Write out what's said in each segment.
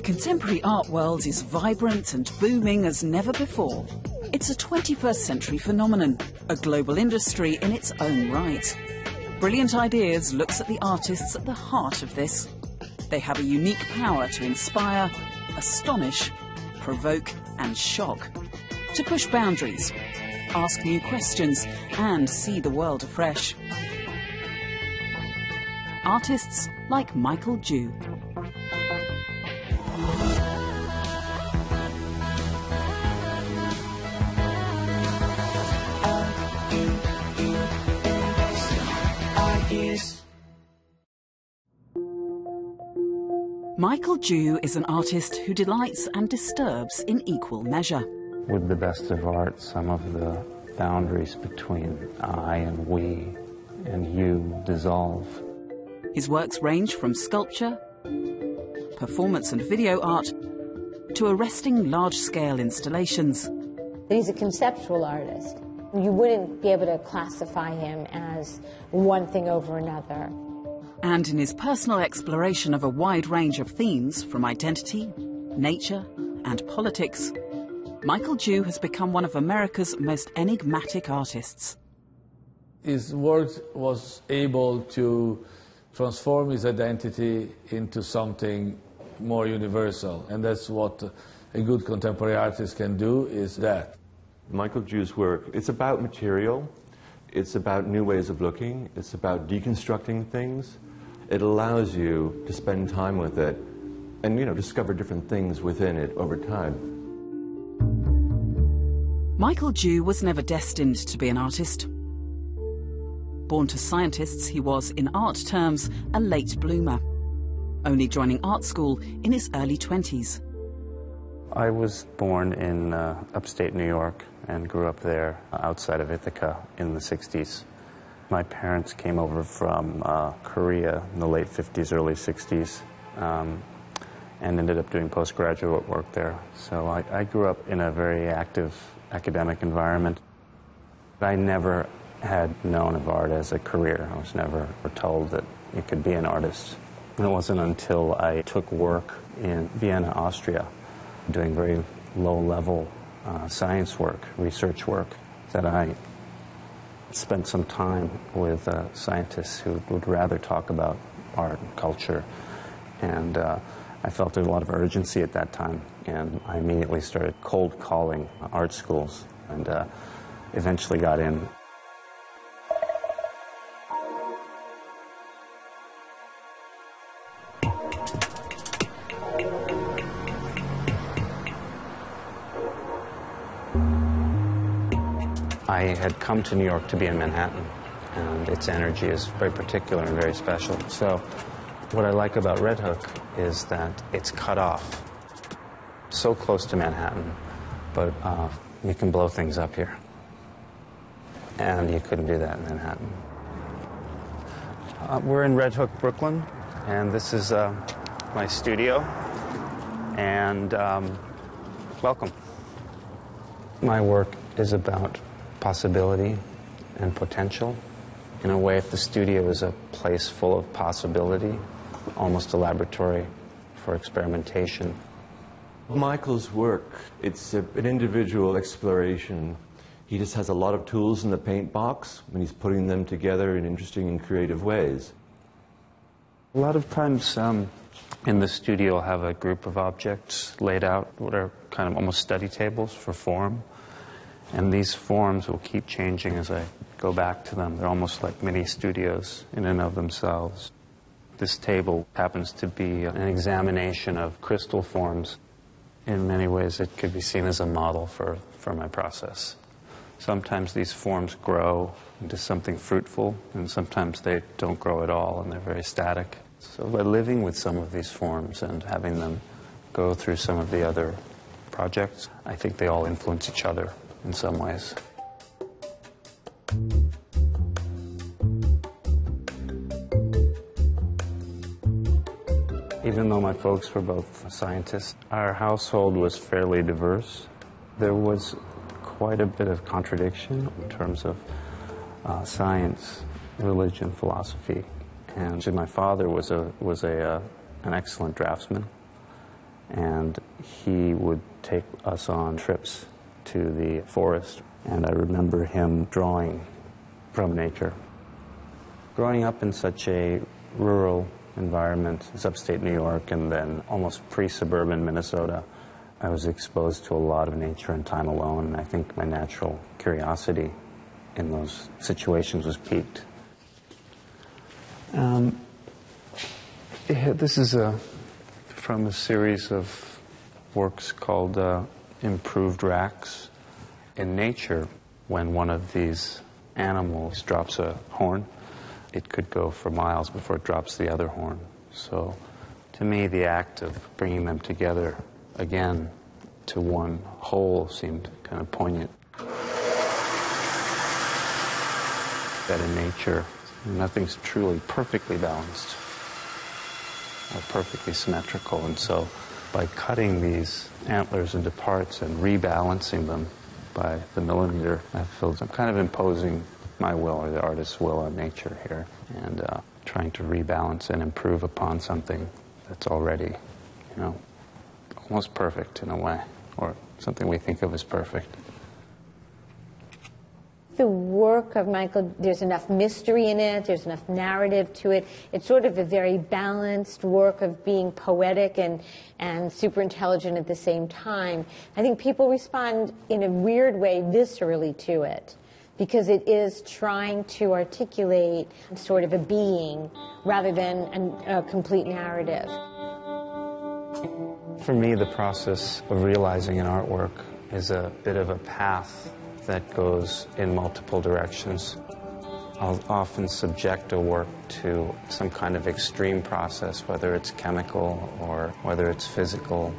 contemporary art world is vibrant and booming as never before. It's a 21st century phenomenon, a global industry in its own right. Brilliant Ideas looks at the artists at the heart of this. They have a unique power to inspire, astonish, provoke and shock. To push boundaries, ask new questions and see the world afresh. Artists like Michael Jew. Michael Jew is an artist who delights and disturbs in equal measure. With the best of art, some of the boundaries between I and we and you dissolve. His works range from sculpture, performance and video art, to arresting large-scale installations. He's a conceptual artist. You wouldn't be able to classify him as one thing over another. And in his personal exploration of a wide range of themes, from identity, nature and politics, Michael Jew has become one of America's most enigmatic artists. His work was able to transform his identity into something more universal, and that's what a good contemporary artist can do, is that. Michael Jew's work, it's about material, it's about new ways of looking, it's about deconstructing things. It allows you to spend time with it and, discover different things within it over time. Michael Jew was never destined to be an artist. Born to scientists, he was, in art terms, a late bloomer, only joining art school in his early 20s. I was born in upstate New York and grew up there outside of Ithaca in the 60s. My parents came over from Korea in the late 50s, early 60s, and ended up doing postgraduate work there. So I grew up in a very active academic environment. I never had known of art as a career. I was never told that you could be an artist. And it wasn't until I took work in Vienna, Austria, doing very low-level science work, research work, that I spent some time with scientists who would rather talk about art and culture. And I felt a lot of urgency at that time, and I immediately started cold calling art schools and eventually got in. I had come to New York to be in Manhattan, and its energy is very particular and very special. So what I like about Red Hook is that it's cut off, so close to Manhattan, but you can blow things up here. And you couldn't do that in Manhattan. We're in Red Hook, Brooklyn, and this is my studio, and welcome. My work is about possibility and potential. In a way, if the studio is a place full of possibility, almost a laboratory for experimentation. Michael's work, it's an individual exploration. He just has a lot of tools in the paint box, and he's putting them together in interesting and creative ways. A lot of times in the studio, I'll have a group of objects laid out, what are kind of almost study tables for form. And these forms will keep changing as I go back to them. They're almost like mini studios in and of themselves. This table happens to be an examination of crystal forms. In many ways, it could be seen as a model for my process. Sometimes these forms grow into something fruitful, and sometimes they don't grow at all, and they're very static. So by living with some of these forms and having them go through some of the other projects, I think they all influence each other in some ways. Even though my folks were both scientists, our household was fairly diverse. There was quite a bit of contradiction in terms of science, religion, philosophy. And my father was an excellent draftsman, and he would take us on trips to the forest, and I remember him drawing from nature. Growing up in such a rural environment as upstate New York and then almost pre-suburban Minnesota, I was exposed to a lot of nature and time alone, and I think my natural curiosity in those situations was piqued. This is from a series of works called Improved Racks. In nature, when one of these animals drops a horn, it could go for miles before it drops the other horn. So to me, the act of bringing them together again to one whole seemed kind of poignant. That in nature, nothing's truly perfectly balanced or perfectly symmetrical, and so by cutting these antlers into parts and rebalancing them by the millimeter, I feel I'm kind of imposing my will or the artist's will on nature here, and trying to rebalance and improve upon something that's already, almost perfect in a way, or something we think of as perfect. The work of Michael, there's enough mystery in it, there's enough narrative to it. It's sort of a very balanced work of being poetic and super intelligent at the same time. I think people respond in a weird way viscerally to it, because it is trying to articulate sort of a being rather than a complete narrative. For me, the process of realizing an artwork is a bit of a path that goes in multiple directions. I'll often subject a work to some kind of extreme process, whether it's chemical or whether it's physical,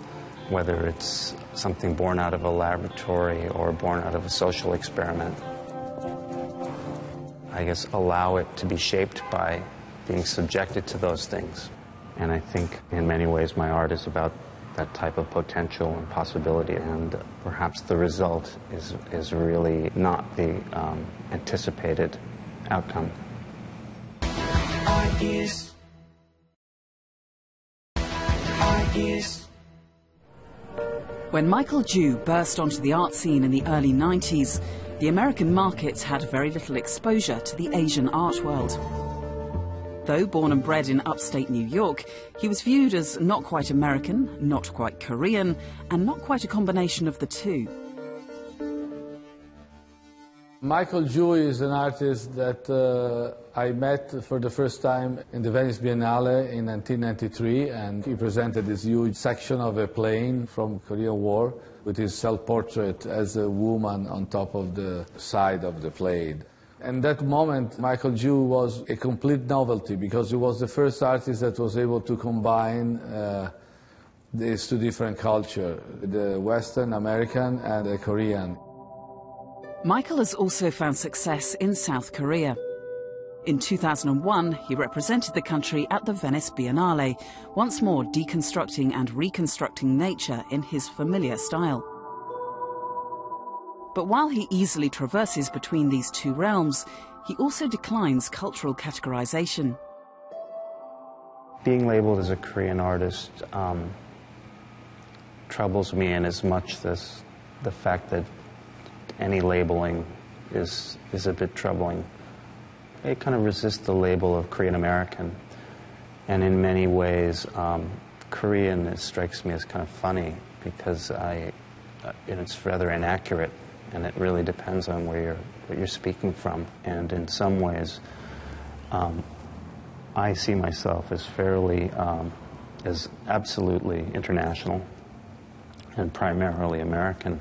whether it's something born out of a laboratory or born out of a social experiment. I guess allow it to be shaped by being subjected to those things. And I think in many ways my art is about that type of potential and possibility, and perhaps the result is really not the anticipated outcome. When Michael Jew burst onto the art scene in the early 90s, the American markets had very little exposure to the Asian art world. Though born and bred in upstate New York, he was viewed as not quite American, not quite Korean, and not quite a combination of the two. Michael Jew is an artist that I met for the first time in the Venice Biennale in 1993, and he presented this huge section of a plane from Korean War with his self-portrait as a woman on top of the side of the plane. And that moment, Michael Jew was a complete novelty, because he was the first artist that was able to combine these two different cultures, the Western American and the Korean. Michael has also found success in South Korea. In 2001, he represented the country at the Venice Biennale, once more deconstructing and reconstructing nature in his familiar style. But while he easily traverses between these two realms, he also declines cultural categorization. Being labeled as a Korean artist troubles me in as much as the fact that any labeling is a bit troubling. I kind of resist the label of Korean American, and in many ways Korean strikes me as kind of funny, because it's rather inaccurate, and it really depends on what you're speaking from. And in some ways, I see myself as as absolutely international and primarily American.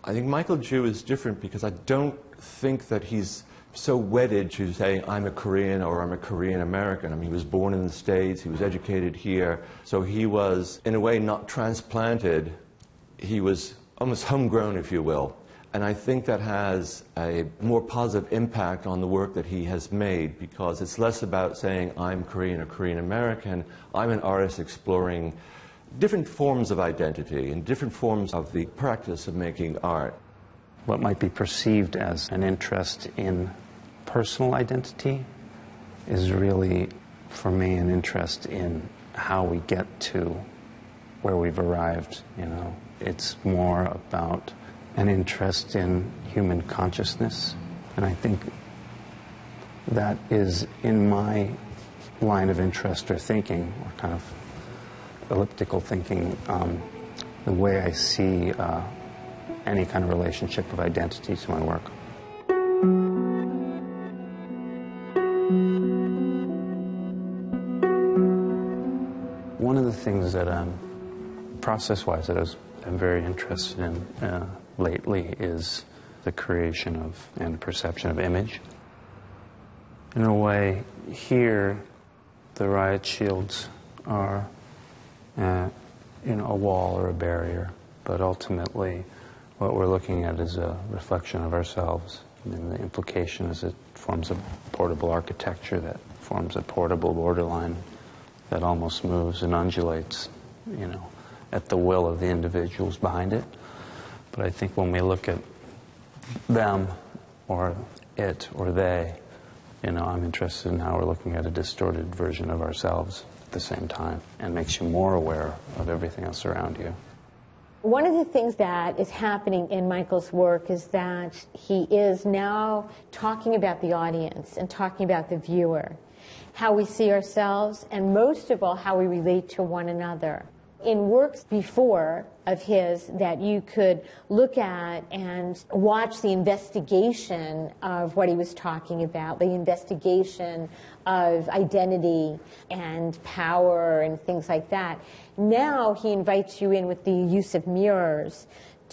I think Michael Jew is different because I don't think that he's so wedded to saying I'm a Korean or I'm a Korean American. I mean, he was born in the States, he was educated here, so he was, in a way, not transplanted. He was almost homegrown, if you will. And I think that has a more positive impact on the work that he has made, because it's less about saying I'm Korean or Korean American. I'm an artist exploring different forms of identity and different forms of the practice of making art. What might be perceived as an interest in personal identity is really, for me, an interest in how we get to where we've arrived, you know. It's more about an interest in human consciousness, and I think that is in my line of interest or thinking, or kind of elliptical thinking, the way I see any kind of relationship of identity to my work. One of the things that process-wise that I'm very interested in lately is the creation of and perception of image. In a way, here, the riot shields are a wall or a barrier, but ultimately what we're looking at is a reflection of ourselves. And the implication is it forms a portable architecture that forms a portable borderline that almost moves and undulates, you know, at the will of the individuals behind it. But I think when we look at them or it or they, you know, I'm interested in how we're looking at a distorted version of ourselves at the same time, and makes you more aware of everything else around you. One of the things that is happening in Michael's work is that he is now talking about the audience and talking about the viewer, how we see ourselves, and most of all, how we relate to one another. In works before of his that you could look at and watch the investigation of what he was talking about, the investigation of identity and power and things like that. Now he invites you in with the use of mirrors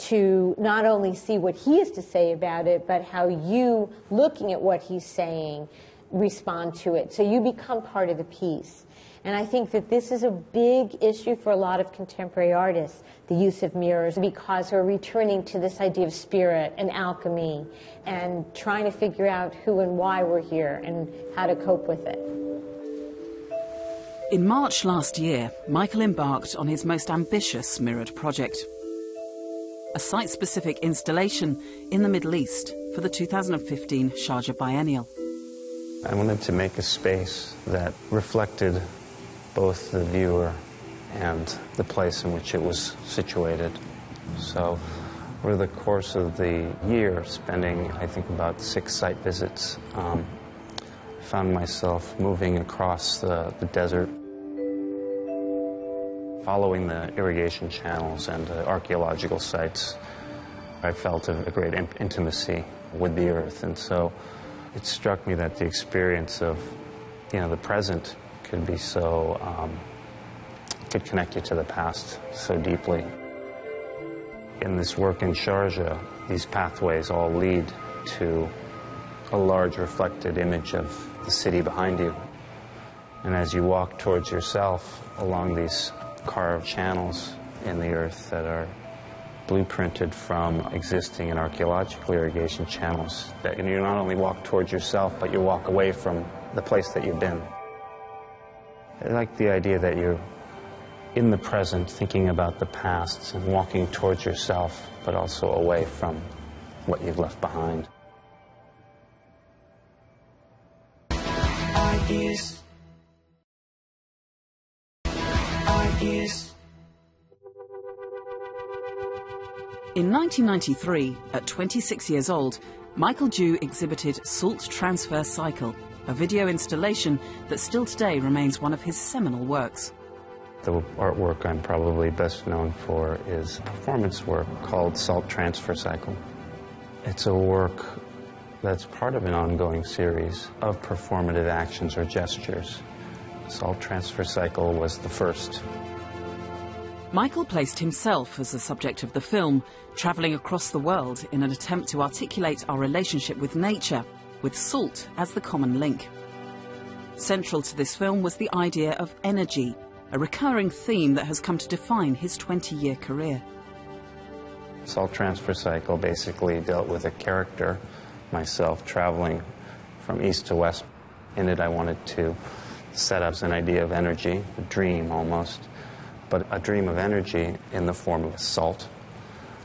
to not only see what he has to say about it, but how you, looking at what he's saying, respond to it. So you become part of the piece. And I think that this is a big issue for a lot of contemporary artists, the use of mirrors, because we're returning to this idea of spirit and alchemy and trying to figure out who and why we're here and how to cope with it. In March last year, Michael embarked on his most ambitious mirrored project, a site-specific installation in the Middle East for the 2015 Sharjah Biennial. I wanted to make a space that reflected both the viewer and the place in which it was situated. So over the course of the year, spending, I think, about 6 site visits, I found myself moving across the desert, following the irrigation channels and archaeological sites. I felt a great intimacy with the earth, and so it struck me that the experience of, you know, the present could be so, could connect you to the past so deeply. In this work in Sharjah, these pathways all lead to a large reflected image of the city behind you. And as you walk towards yourself along these carved channels in the earth that are blueprinted from existing and archaeological irrigation channels, that you not only walk towards yourself, but you walk away from the place that you've been. I like the idea that you're in the present, thinking about the past and walking towards yourself, but also away from what you've left behind. Ideas. In 1993, at 26 years old, Michael Dew exhibited Salt Transfer Cycle, a video installation that still today remains one of his seminal works. The artwork I'm probably best known for is a performance work called Salt Transfer Cycle. It's a work that's part of an ongoing series of performative actions or gestures. Salt Transfer Cycle was the first. Michael placed himself as the subject of the film, travelling across the world in an attempt to articulate our relationship with nature, with salt as the common link. Central to this film was the idea of energy, a recurring theme that has come to define his 20-year career. Salt Transfer Cycle basically dealt with a character, myself, traveling from east to west. In it, I wanted to set up an idea of energy, a dream almost, but a dream of energy in the form of salt,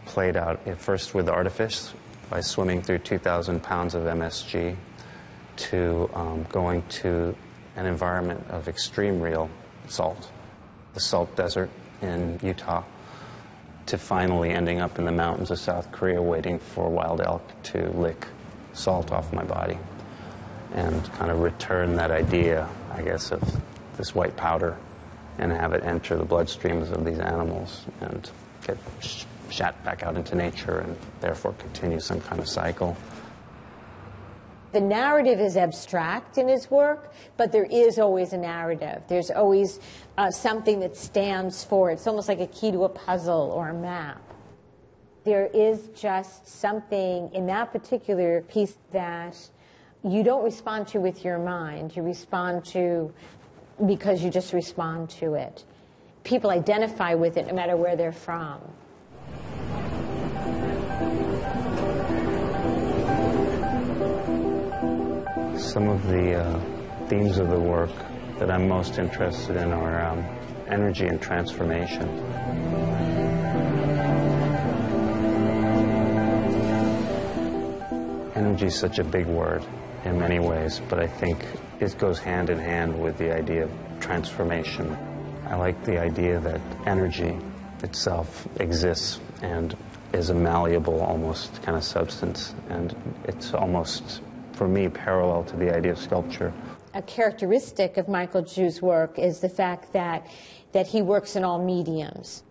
played out at first with artifice, by swimming through 2,000 pounds of MSG, to going to an environment of extreme real salt, the salt desert, in Utah to finally ending up in the mountains of South Korea waiting for wild elk to lick salt off my body and kind of return that idea, I guess, of this white powder and have it enter the bloodstreams of these animals and get shot back out into nature and therefore continue some kind of cycle. The narrative is abstract in his work, but there is always a narrative. There's always something that stands for it. It's almost like a key to a puzzle or a map. There is just something in that particular piece that you don't respond to with your mind. You respond to because you just respond to it. People identify with it no matter where they're from. Some of the themes of the work that I'm most interested in are energy and transformation. Energy is such a big word in many ways, but I think it goes hand in hand with the idea of transformation. I like the idea that energy itself exists and is a malleable, almost kind of substance, and it's almost, for me, parallel to the idea of sculpture. A characteristic of Michael Ju's work is the fact that he works in all mediums,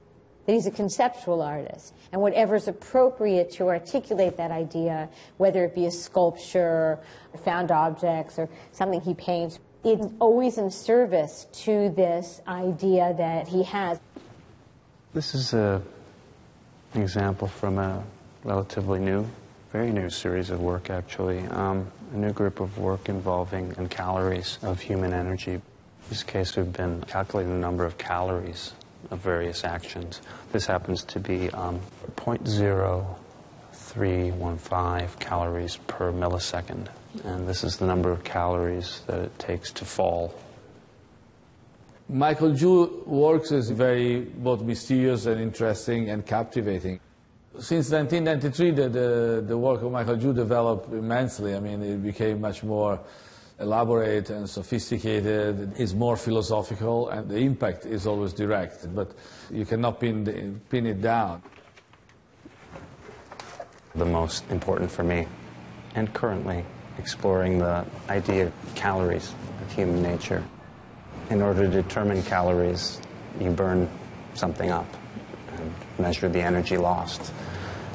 that he's a conceptual artist, and whatever's appropriate to articulate that idea, whether it be a sculpture, or found objects, or something he paints, it's always in service to this idea that he has. This is an example from a relatively very new series of work, actually. A new group of work involving calories of human energy. In this case, we've been calculating the number of calories of various actions. This happens to be 0.0315 calories per millisecond. And this is the number of calories that it takes to fall. Michael Ju works is very both mysterious and interesting and captivating. Since 1993, the work of Michael Ju developed immensely. I mean, it became much more elaborate and sophisticated. It's more philosophical, and the impact is always direct, but you cannot pin it down. The most important for me, and currently, exploring the idea of calories of human nature. In order to determine calories, you burn something up and measure the energy lost.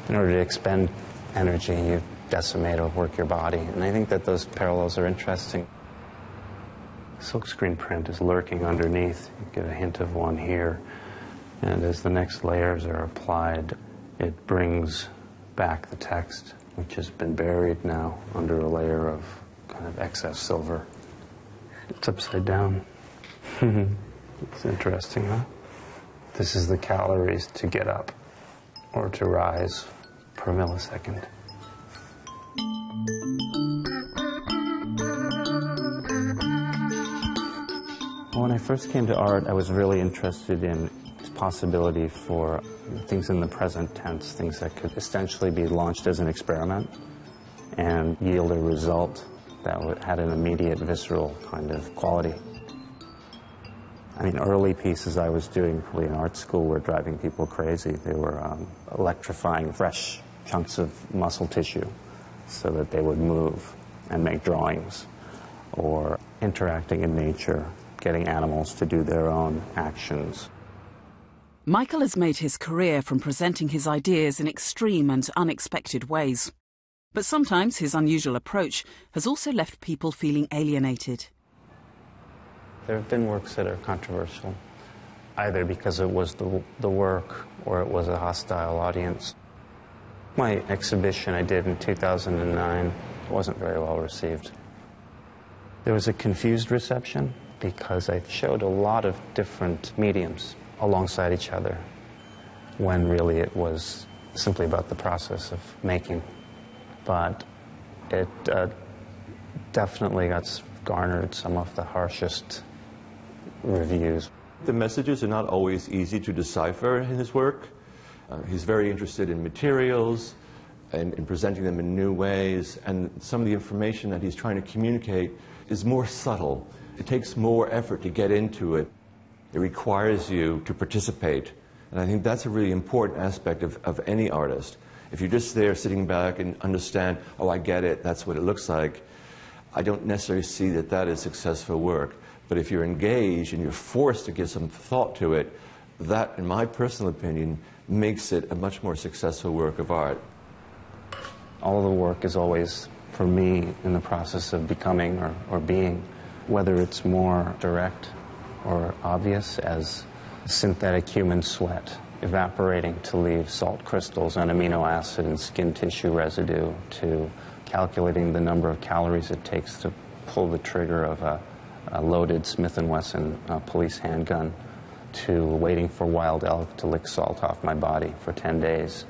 In order to expend energy, you decimate or work your body. And I think that those parallels are interesting. Silkscreen print is lurking underneath. You get a hint of one here. And as the next layers are applied, it brings back the text, which has been buried now under a layer of kind of excess silver. It's upside down. It's interesting, huh? This is the calories to get up or to rise per millisecond. When I first came to art, I was really interested in this possibility for things in the present tense, things that could essentially be launched as an experiment and yield a result that had an immediate, visceral kind of quality. I mean, early pieces I was doing probably in art school were driving people crazy. They were electrifying fresh chunks of muscle tissue so that they would move and make drawings, or interacting in nature, getting animals to do their own actions. Michael has made his career from presenting his ideas in extreme and unexpected ways. But sometimes his unusual approach has also left people feeling alienated. There have been works that are controversial, either because it was the work or it was a hostile audience. My exhibition I did in 2009 wasn't very well received. There was a confused reception because I showed a lot of different mediums alongside each other, when really it was simply about the process of making. But it definitely garnered some of the harshest reviews. The messages are not always easy to decipher in his work. He's very interested in materials and in presenting them in new ways, and some of the information that he's trying to communicate is more subtle. It takes more effort to get into it. It requires you to participate. And I think that's a really important aspect of any artist. If you're just there sitting back and understand, oh, I get it, that's what it looks like, I don't necessarily see that that is successful work. But if you're engaged and you're forced to give some thought to it, that, in my personal opinion, makes it a much more successful work of art. All of the work is always, for me, in the process of becoming or being, whether it's more direct or obvious as synthetic human sweat evaporating to leave salt crystals and amino acid and skin tissue residue, to calculating the number of calories it takes to pull the trigger of a loaded Smith & Wesson police handgun, to waiting for wild elk to lick salt off my body for 10 days,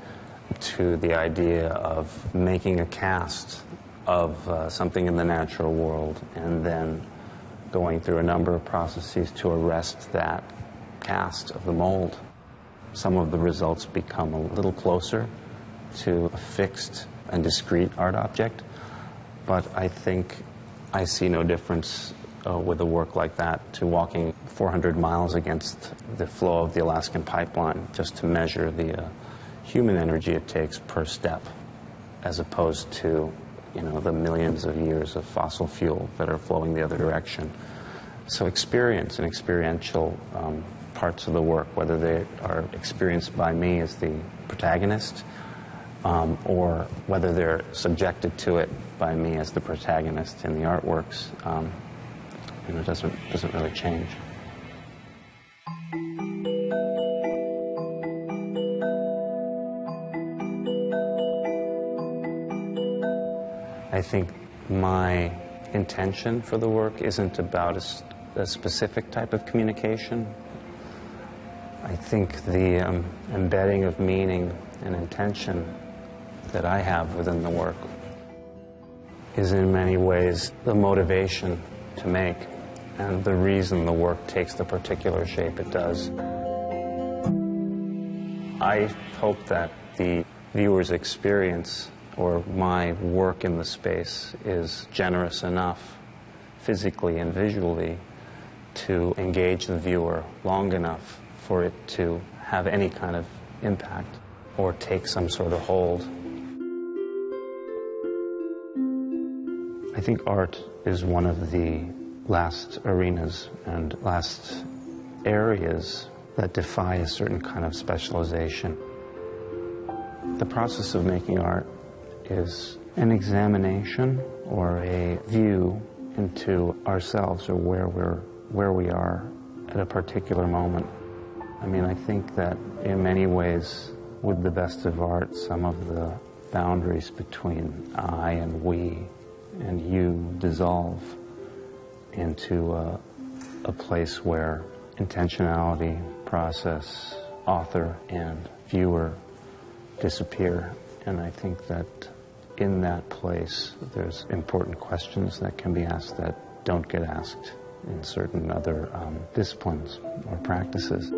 to the idea of making a cast of something in the natural world and then going through a number of processes to arrest that cast of the mold. Some of the results become a little closer to a fixed and discrete art object, but I think I see no difference with a work like that to walking 400 miles against the flow of the Alaskan pipeline just to measure the human energy it takes per step, as opposed to, you know, the millions of years of fossil fuel that are flowing the other direction. So experience and experiential parts of the work, whether they are experienced by me as the protagonist or whether they're subjected to it by me as the protagonist in the artworks, you know, it doesn't really change. I think my intention for the work isn't about a specific type of communication. I think the embedding of meaning and intention that I have within the work is in many ways the motivation to make and the reason the work takes the particular shape it does. I hope that the viewer's experience or my work in the space is generous enough, physically and visually, to engage the viewer long enough for it to have any kind of impact or take some sort of hold. I think art is one of the last arenas and last areas that defy a certain kind of specialization. The process of making art is an examination or a view into ourselves or where we are at a particular moment. I mean, I think that in many ways, with the best of art, some of the boundaries between I and we and you dissolve into a place where intentionality, process, author, and viewer disappear. And I think that in that place, there's important questions that can be asked that don't get asked in certain other disciplines or practices.